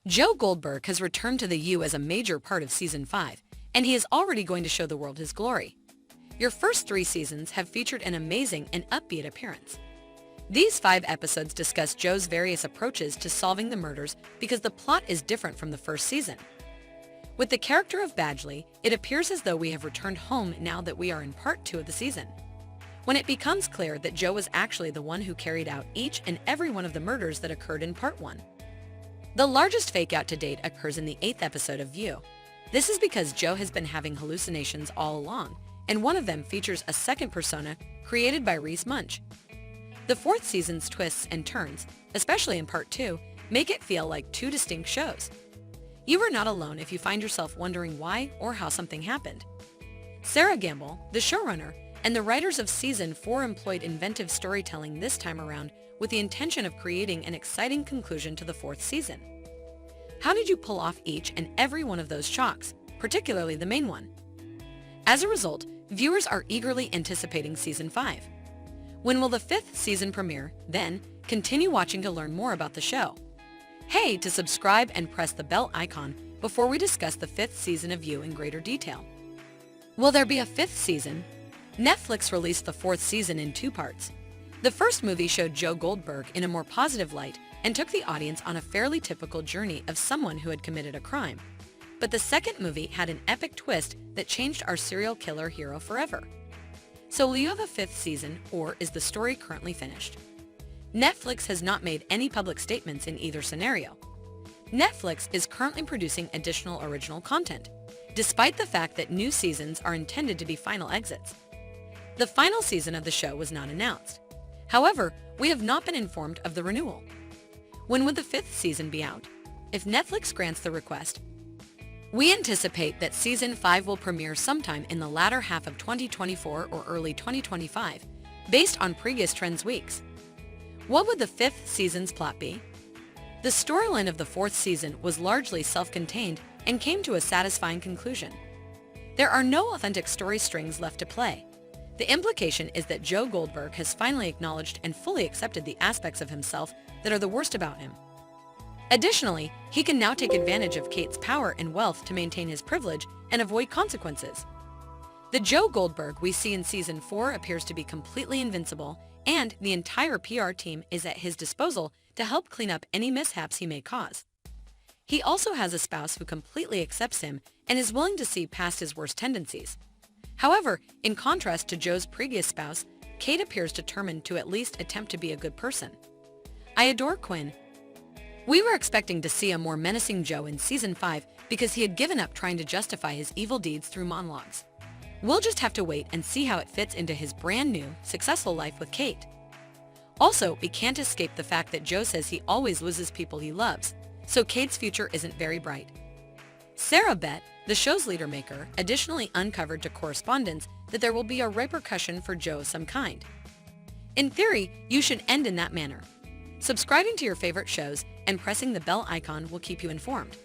Joe Goldberg has returned to the U as a major part of Season 5, and he is already going to show the world his glory. Your first 3 seasons have featured an amazing and upbeat appearance. These 5 episodes discuss Joe's various approaches to solving the murders because the plot is different from the first season. With the character of Badgley, it appears as though we have returned home now that we are in Part 2 of the season, when it becomes clear that Joe was actually the one who carried out each and every one of the murders that occurred in Part 1. The largest fake-out to date occurs in the 8th episode of View. This is because Joe has been having hallucinations all along, and one of them features a second persona created by Reese Munch. The 4th season's twists and turns, especially in Part 2, make it feel like 2 distinct shows. You are not alone if you find yourself wondering why or how something happened. Sarah Gamble, the showrunner, and the writers of Season 4 employed inventive storytelling this time around with the intention of creating an exciting conclusion to the 4th season. How did you pull off each and every one of those shocks, particularly the main one? As a result, viewers are eagerly anticipating Season 5. When will the 5th season premiere? Then, continue watching to learn more about the show. Hey, to subscribe and press the bell icon before we discuss the 5th season of View in greater detail. Will there be a 5th season? Netflix released the 4th season in 2 parts. The first movie showed Joe Goldberg in a more positive light and took the audience on a fairly typical journey of someone who had committed a crime. But the second movie had an epic twist that changed our serial killer hero forever. So will you have a 5th season, or is the story currently finished? Netflix has not made any public statements in either scenario. Netflix is currently producing additional original content, despite the fact that new seasons are intended to be final exits. The final season of the show was not announced. However, we have not been informed of the renewal. When would the 5th season be out? If Netflix grants the request, we anticipate that Season 5 will premiere sometime in the latter half of 2024 or early 2025, based on previous trends weeks. What would the 5th season's plot be? The storyline of the 4th season was largely self-contained and came to a satisfying conclusion. There are no authentic story strings left to play. The implication is that Joe Goldberg has finally acknowledged and fully accepted the aspects of himself that are the worst about him. Additionally, he can now take advantage of Kate's power and wealth to maintain his privilege and avoid consequences. The Joe Goldberg we see in Season 4 appears to be completely invincible, and the entire PR team is at his disposal to help clean up any mishaps he may cause. He also has a spouse who completely accepts him and is willing to see past his worst tendencies. However, in contrast to Joe's previous spouse, Kate appears determined to at least attempt to be a good person. I adore Quinn. We were expecting to see a more menacing Joe in Season 5 because he had given up trying to justify his evil deeds through monologues. We'll just have to wait and see how it fits into his brand new, successful life with Kate. Also, we can't escape the fact that Joe says he always loses people he loves, so Kate's future isn't very bright. Sarah Bett, the show's leader-maker, additionally uncovered to correspondents that there will be a repercussion for Joe of some kind. In theory, you should end in that manner. Subscribing to your favorite shows and pressing the bell icon will keep you informed.